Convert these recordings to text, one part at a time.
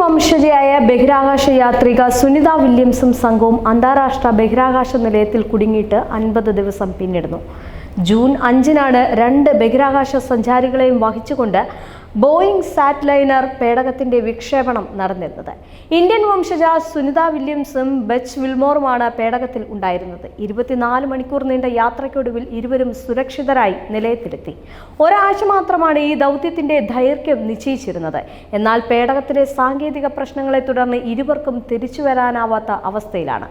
വംശജയായ ബഹിരാകാശ യാത്രിക സുനിത വില്യംസും സംഘവും അന്താരാഷ്ട്ര ബഹിരാകാശ നിലയത്തിൽ കുടുങ്ങിയിട്ട് 50 ദിവസം പിന്നിടുന്നു. ജൂൺ 5-നാണ് 2 ബഹിരാകാശ സഞ്ചാരികളെയും വഹിച്ചുകൊണ്ട് ബോയിംഗ് സാറ്റ്ലൈനർ പേടകത്തിന്റെ വിക്ഷേപണം നടന്നിരുന്നത്. ഇന്ത്യൻ വംശജ സുനിത വില്യംസും ബച്ച് വിൽമോറുമാണ് പേടകത്തിൽ ഉണ്ടായിരുന്നത്. 24 മണിക്കൂർ നീണ്ട യാത്രയ്ക്കൊടുവിൽ ഇരുവരും സുരക്ഷിതരായി നിലയത്തിലെത്തി. ഒരാഴ്ച മാത്രമാണ് ഈ ദൗത്യത്തിന്റെ ദൈർഘ്യം നിശ്ചയിച്ചിരുന്നത്. എന്നാൽ പേടകത്തിലെ സാങ്കേതിക പ്രശ്നങ്ങളെ തുടർന്ന് ഇരുവർക്കും തിരിച്ചു വരാനാവാത്ത അവസ്ഥയിലാണ്.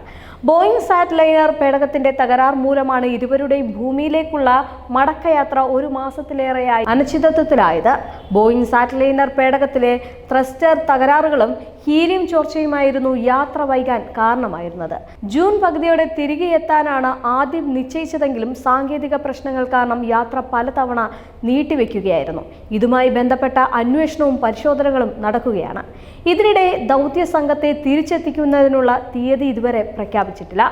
ബോയിംഗ് സാറ്റ്ലൈനർ പേടകത്തിന്റെ തകരാർ മൂലമാണ് ഇരുവരുടെയും ഭൂമിയിലേക്കുള്ള മടക്കയാത്ര 1 മാസത്തിലേറെയായി അനിശ്ചിതത്വത്തിലായത്. ബോയിംഗ് സാറ്റ്ലൈനർ പേടകത്തിലെ ത്രസ്റ്റർ തകരാറുകളും ഹീലിയം ചോർച്ചയുമായിരുന്നു യാത്ര വൈകാൻ കാരണമായിരുന്നത്. ജൂൺ പകുതിയോടെ തിരികെ എത്താനാണ് ആദ്യം നിശ്ചയിച്ചതെങ്കിലും സാങ്കേതിക പ്രശ്നങ്ങൾ കാരണം യാത്ര പലതവണ നീട്ടിവെക്കുകയായിരുന്നു. ഇതുമായി ബന്ധപ്പെട്ട അന്വേഷണവും പരിശോധനകളും നടക്കുകയാണ്. ഇതിനിടെ ദൗത്യ സംഘത്തെ തിരിച്ചെത്തിക്കുന്നതിനുള്ള തീയതി ഇതുവരെ പ്രഖ്യാപിച്ചിട്ടില്ല.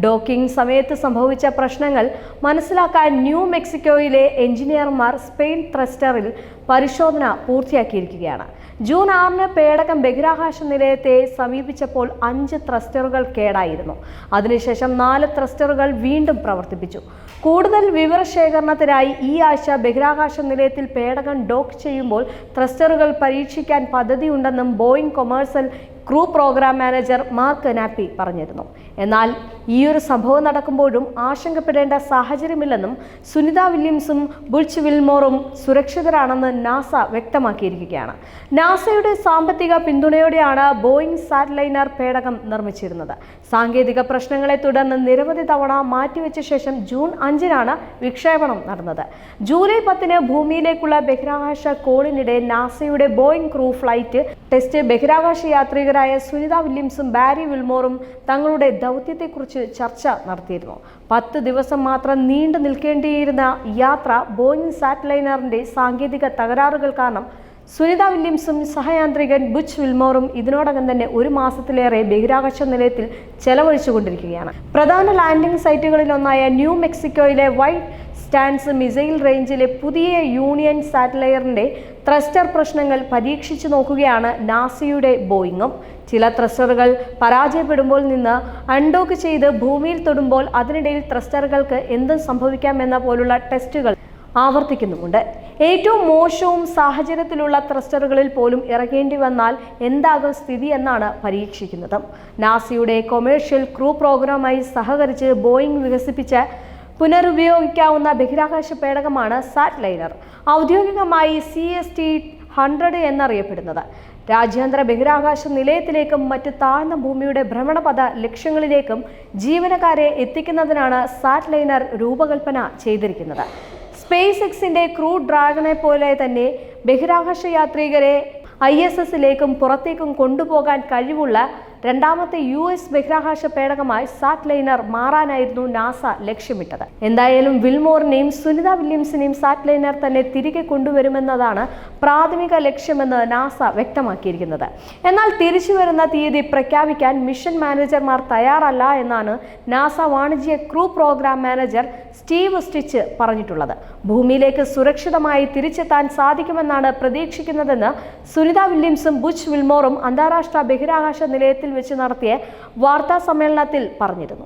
ഡോക്കിംഗ് സമയത്ത് സംഭവിച്ച പ്രശ്നങ്ങൾ മനസ്സിലാക്കാൻ ന്യൂ മെക്സിക്കോയിലെ എഞ്ചിനീയർമാർ സ്പെയിൻ ത്രസ്റ്ററിൽ പരിശോധന പൂർത്തിയാക്കിയിരിക്കുകയാണ്. ജൂൺ 6-ന് പേടകം ബഹിരാകാശ നിലയത്തെ സമീപിച്ചപ്പോൾ 5 ത്രസ്റ്ററുകൾ കേടായിരുന്നു. അതിനുശേഷം 4 ത്രസ്റ്ററുകൾ വീണ്ടും പ്രവർത്തിപ്പിച്ചു. കൂടുതൽ വിവരശേഖരണത്തിനായി ഈ ആഴ്ച ബഹിരാകാശ നിലയത്തിൽ പേടകം ഡോക്ക് ചെയ്യുമ്പോൾ ത്രസ്റ്ററുകൾ പരീക്ഷിക്കാൻ പദ്ധതിയുണ്ടെന്നും Boeing commercial crew program manager Mark Nappi പറഞ്ഞിരുന്നു. എന്നാൽ ഈയൊരു സംഭവം നടക്കുമ്പോഴും ആശങ്കപ്പെടേണ്ട സാഹചര്യമില്ലെന്നും സുനിത വില്യംസും ബുച്ച് വിൽമോറും സുരക്ഷിതരാണെന്ന് നാസ വ്യക്തമാക്കിയിരിക്കുകയാണ്. നാസയുടെ സാമ്പത്തിക പിന്തുണയോടെയാണ് ബോയിംഗ് സാറ്റ്ലൈനർ പേടകം നിർമ്മിച്ചിരുന്നത്. സാങ്കേതിക പ്രശ്നങ്ങളെ തുടർന്ന് നിരവധി തവണ മാറ്റിവെച്ച ശേഷം ജൂൺ 5-നാണ് വിക്ഷേപണം നടന്നത്. ജൂലൈ 10-ന് ഭൂമിയിലേക്കുള്ള ബഹിരാകാശ കോളിനിടെ നാസയുടെ ബോയിംഗ് ക്രൂ ഫ്ലൈറ്റ് ടെസ്റ്റ് ബഹിരാകാശ യാത്രികരായ സുനിത വില്യംസും ബാരി വിൽമോറും തങ്ങളുടെ ദൗത്യത്തെക്കുറിച്ച് ചർച്ച നടത്തിയിരുന്നു. 10 ദിവസം മാത്രം നീണ്ടു നിൽക്കേണ്ടിയിരുന്ന യാത്ര ബോയിംഗ് സാറ്റ്ലൈനറിന്റെ സാങ്കേതിക തകരാറുകൾ കാരണം സുനിത വില്യംസും സഹയാത്രികൻ ബുച്ച് വിൽമോറും ഇതിനോടകം തന്നെ 1 മാസത്തിലേറെ ബഹിരാകാശ നിലയത്തിൽ ചെലവഴിച്ചുകൊണ്ടിരിക്കുകയാണ്. പ്രധാന ലാൻഡിംഗ് സൈറ്റുകളിലൊന്നായ ന്യൂ മെക്സിക്കോയിലെ വൈറ്റ് സ്റ്റാൻസ് മിസൈൽ റേഞ്ചിലെ പുതിയ യൂണിയൻ സാറ്റലൈറിന്റെ ത്രസ്റ്റർ പ്രശ്നങ്ങൾ പരീക്ഷിച്ചു നോക്കുകയാണ് നാസയുടെ ബോയിങ്ങും. ചില ത്രസ്റ്ററുകൾ പരാജയപ്പെടുമ്പോൾ നിന്ന് അൺഡോക്ക് ചെയ്ത് ഭൂമിയിൽ തൊടുമ്പോൾ അതിനിടയിൽ ത്രസ്റ്ററുകൾക്ക് എന്തും സംഭവിക്കാമെന്ന പോലുള്ള ടെസ്റ്റുകൾ ആവർത്തിക്കുന്നുമുണ്ട്. ഏറ്റവും മോശവും സാഹചര്യത്തിലുള്ള ത്രസ്റ്ററുകളിൽ പോലും ഇറങ്ങേണ്ടി വന്നാൽ എന്താകും സ്ഥിതി എന്നാണ് പരീക്ഷിക്കുന്നത്. നാസയുടെ കൊമേഴ്ഷ്യൽ ക്രൂ പ്രോഗ്രാമായി സഹകരിച്ച് ബോയിംഗ് വികസിപ്പിച്ച പുനരുപയോഗിക്കാവുന്ന ബഹിരാകാശ പേടകമാണ് സാറ്റ്ലൈനർ. ഔദ്യോഗികമായി CST-100 എന്നറിയപ്പെടുന്നത്. രാജ്യാന്തര ബഹിരാകാശ നിലയത്തിലേക്കും മറ്റ് താഴ്ന്ന ഭൂമിയുടെ ഭ്രമണപഥ ലക്ഷ്യങ്ങളിലേക്കും ജീവനക്കാരെ എത്തിക്കുന്നതിനാണ് സാറ്റ്ലൈനർ രൂപകൽപ്പന ചെയ്തിരിക്കുന്നത്. സ്പേസ് എക്സിന്റെ ക്രൂ ഡ്രാഗനെ പോലെ തന്നെ ബഹിരാകാശ യാത്രികരെ ISSലേക്കും പുറത്തേക്കും കൊണ്ടുപോകാൻ കഴിവുള്ള രണ്ടാമത്തെ US ബഹിരാകാശ പേടകമായി സാറ്റ്ലൈനർ മാറാനായിരുന്നു നാസ ലക്ഷ്യമിട്ടത്. എന്തായാലും വിൽമോറിനെയും സുനിത വില്യംസിനെയും സാറ്റ്ലൈനർ തന്നെ തിരികെ കൊണ്ടുവരുമെന്നതാണ് പ്രാഥമിക ലക്ഷ്യമെന്ന് നാസ വ്യക്തമാക്കിയിരിക്കുന്നത്. എന്നാൽ തിരിച്ചു വരുന്ന തീയതി പ്രഖ്യാപിക്കാൻ മിഷൻ മാനേജർമാർ തയ്യാറല്ല എന്നാണ് നാസ വാണിജ്യ crew program manager Steve Stich പറഞ്ഞിട്ടുള്ളത്. ഭൂമിയിലേക്ക് സുരക്ഷിതമായി തിരിച്ചെത്താൻ സാധിക്കുമെന്നാണ് പ്രതീക്ഷിക്കുന്നതെന്ന് സുനിത വില്യംസും ബുച്ച് വിൽമോറും അന്താരാഷ്ട്ര ബഹിരാകാശ നിലയത്തിൽ വെച്ച് നടത്തിയ വാർത്താ സമ്മേളനത്തിൽ പറഞ്ഞിരുന്നു.